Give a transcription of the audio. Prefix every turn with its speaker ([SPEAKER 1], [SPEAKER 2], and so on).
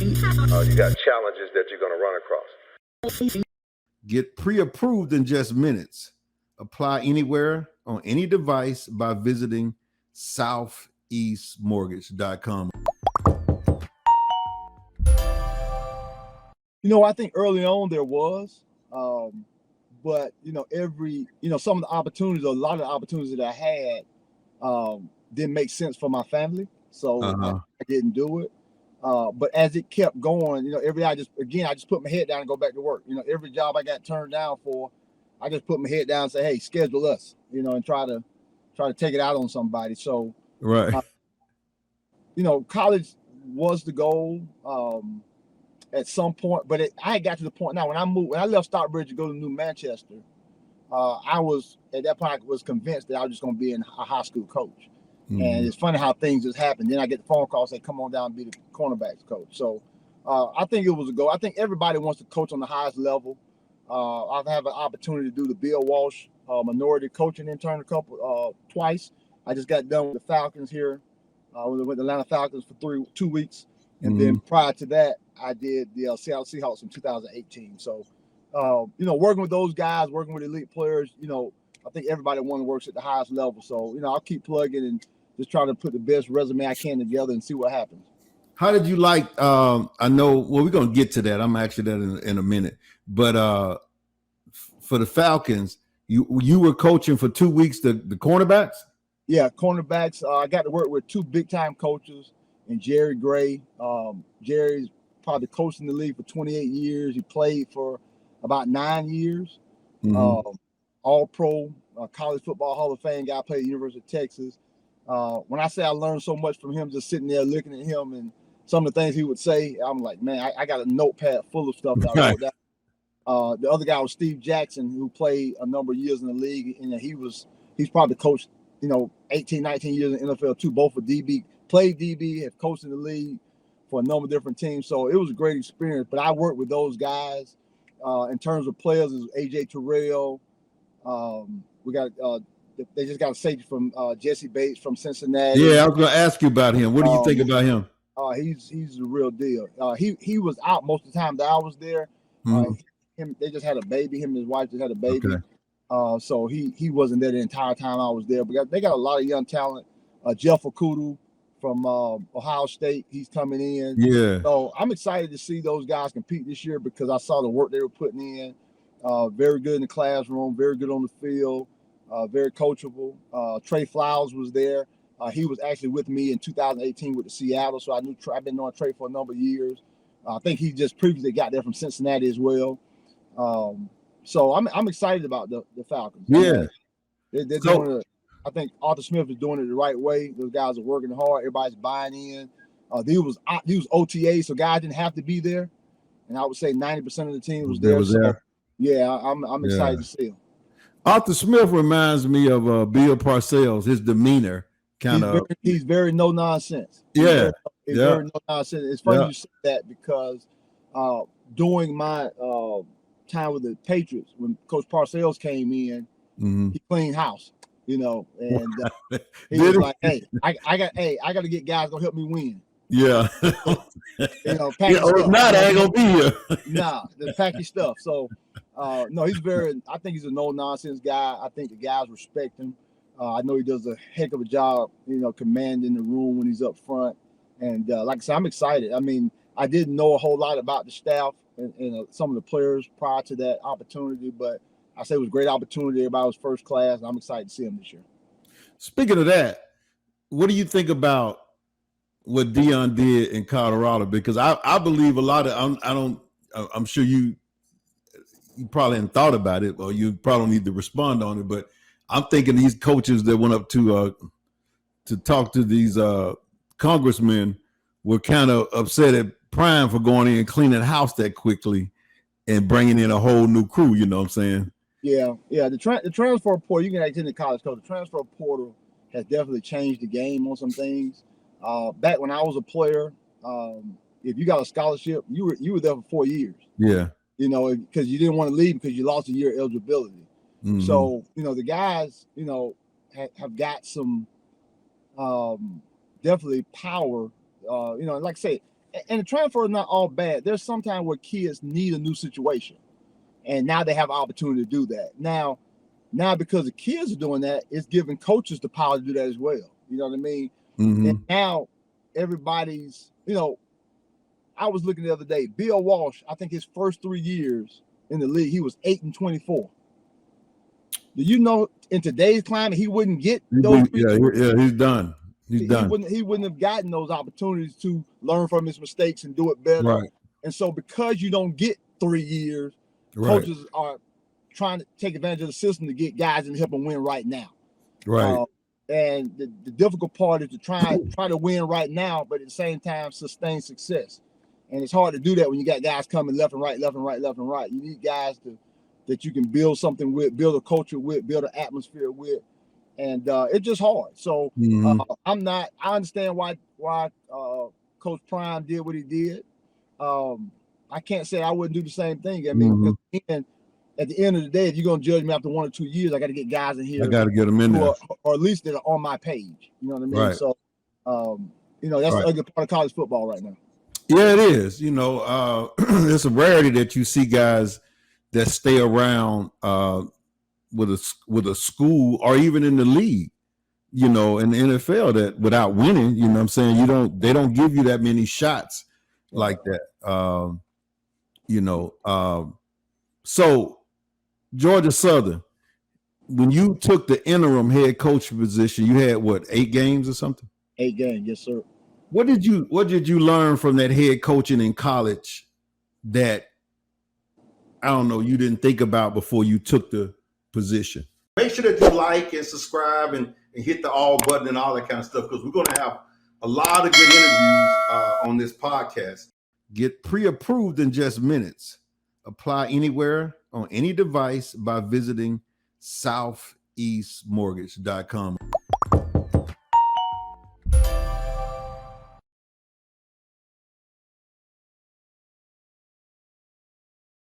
[SPEAKER 1] You got challenges that you're going to run across.
[SPEAKER 2] Get pre-approved in just minutes. Apply anywhere on any device by visiting southeastmortgage.com.
[SPEAKER 3] I think early on there was, but some of the opportunities, a lot of the opportunities that I had didn't make sense for my family, so I didn't do it. But as it kept going, I just put my head down and go back to work. Every job I got turned down for, I just put my head down and say, hey, schedule us, and try to take it out on somebody. So,
[SPEAKER 2] right.
[SPEAKER 3] College was the goal at some point, but I got to the point now when I left Stockbridge to go to New Manchester, I was convinced that I was just going to be a high school coach. Mm-hmm. And it's funny how things just happen. Then I get the phone call, say, come on down and be the cornerbacks coach. So I think it was a goal. I think everybody wants to coach on the highest level. I've had an opportunity to do the Bill Walsh minority coaching intern twice. I just got done with the Falcons here, with the Atlanta Falcons for 2 weeks. And then prior to that, I did the Seattle Seahawks in 2018. So, working with those guys, working with elite players, I think everybody works at the highest level. So, I'll keep plugging and just try to put the best resume I can together and see what happens.
[SPEAKER 2] How did you like, I know, well, we're going to get to that. I'm actually that in a minute. But for the Falcons, you were coaching for 2 weeks, the cornerbacks?
[SPEAKER 3] Yeah, cornerbacks. I got to work with two big-time coaches and Jerry Gray. Jerry's probably coached in the league for 28 years. He played for about 9 years. All-pro, college football Hall of Fame guy, played at the University of Texas. When I say I learned so much from him, just sitting there looking at him and some of the things he would say, I'm like, man, I got a notepad full of stuff that I wrote down. The other guy was Steve Jackson, who played a number of years in the league, and he's probably coached, 18, 19 years in the NFL too, both for DB, played DB, have coached in the league for a number of different teams. So it was a great experience. But I worked with those guys in terms of players. It was AJ Terrell. We got they just got a safety from Jesse Bates from Cincinnati.
[SPEAKER 2] Yeah, I was going to ask you about him. What do you think about him?
[SPEAKER 3] He's the real deal. He was out most of the time that I was there. They just had a baby. Him and his wife just had a baby. Okay. So he wasn't there the entire time I was there. But they got a lot of young talent. Jeff Okudu from Ohio State, he's coming in.
[SPEAKER 2] Yeah.
[SPEAKER 3] So I'm excited to see those guys compete this year because I saw the work they were putting in. Very good in the classroom, very good on the field, very coachable. Trey Flowers was there. He was actually with me in 2018 with the Seattle, so I've been knowing Trey for a number of years. I think he just previously got there from Cincinnati as well. So I'm excited about the Falcons.
[SPEAKER 2] Yeah,
[SPEAKER 3] they're doing it. I think Arthur Smith is doing it the right way. Those guys are working hard. Everybody's buying in. He was OTA, so guys didn't have to be there, and I would say 90% of the team was there. So, yeah, I'm excited to see him.
[SPEAKER 2] Arthur Smith reminds me of Bill Parcells. His demeanor
[SPEAKER 3] he's very no nonsense.
[SPEAKER 2] Yeah,
[SPEAKER 3] very no nonsense. It's funny you say that because during my time with the Patriots, when Coach Parcells came in, he cleaned house, and he was like, "Hey, I got to get guys gonna help me win."
[SPEAKER 2] Yeah,
[SPEAKER 3] stuff.
[SPEAKER 2] Not I ain't gonna be here.
[SPEAKER 3] Nah, the package stuff. So, no, I think he's a no nonsense guy. I think the guys respect him. I know he does a heck of a job, commanding the room when he's up front. And like I said, I'm excited. I mean, I didn't know a whole lot about the staff and some of the players prior to that opportunity, but I say it was a great opportunity. Everybody was first class, and I'm excited to see him this year.
[SPEAKER 2] Speaking of that, what do you think about what Deion did in Colorado? Because I believe a lot of I'm sure you probably hadn't thought about it, or you probably don't need to respond on it, but I'm thinking these coaches that went up to talk to these congressmen were kind of upset at Prime for going in and cleaning the house that quickly and bringing in a whole new crew. You know what I'm saying? Yeah.
[SPEAKER 3] The transfer portal, you can attend the college coach. The transfer portal has definitely changed the game on some things. Back when I was a player, if you got a scholarship, you were there for 4 years.
[SPEAKER 2] Yeah.
[SPEAKER 3] Because you didn't want to leave because you lost a year eligibility. Mm-hmm. So, the guys, have got some definitely power. Like I say, And the transfer is not all bad. There's sometimes where kids need a new situation, and now they have opportunity to do that. Now because the kids are doing that, it's giving coaches the power to do that as well. You know what I mean?
[SPEAKER 2] Mm-hmm.
[SPEAKER 3] And now everybody's, I was looking the other day, Bill Walsh, I think his first 3 years in the league, he was 8-24. Do you know in today's climate, he wouldn't get those?
[SPEAKER 2] He's done. He's done.
[SPEAKER 3] He wouldn't have gotten those opportunities to learn from his mistakes and do it better.
[SPEAKER 2] Right.
[SPEAKER 3] And so because you don't get 3 years,
[SPEAKER 2] Right.
[SPEAKER 3] coaches are trying to take advantage of the system to get guys and help them win right now.
[SPEAKER 2] Right.
[SPEAKER 3] And the difficult part is to try to win right now, but at the same time sustain success. And it's hard to do that when you got guys coming left and right, left and right, left and right. You need guys that you can build something with, build a culture with, build an atmosphere with, and it's just hard. So I understand why Coach Prime did what he did. I can't say I wouldn't do the same thing. I mean, because at the end of the day, if you're gonna judge me after 1 or 2 years, I got to get guys in here.
[SPEAKER 2] I got to get them in there,
[SPEAKER 3] or at least that are on my page. You know what I mean?
[SPEAKER 2] Right.
[SPEAKER 3] So, that's the ugly part of college football right now.
[SPEAKER 2] Yeah, it is. It's a rarity that you see guys that stay around with a school or even in the league, in the NFL, that without winning, you know what I'm saying? They don't give you that many shots like that. So Georgia Southern, when you took the interim head coach position, you had 8 games or something?
[SPEAKER 3] 8 games, yes, sir.
[SPEAKER 2] What did you learn from that head coaching in college that, I don't know, you didn't think about before you took the position? Make sure that you like and subscribe and hit the all button and all that kind of stuff, because we're going to have a lot of good interviews on this podcast. Get pre-approved in just minutes. Apply anywhere on any device by visiting southeastmortgage.com.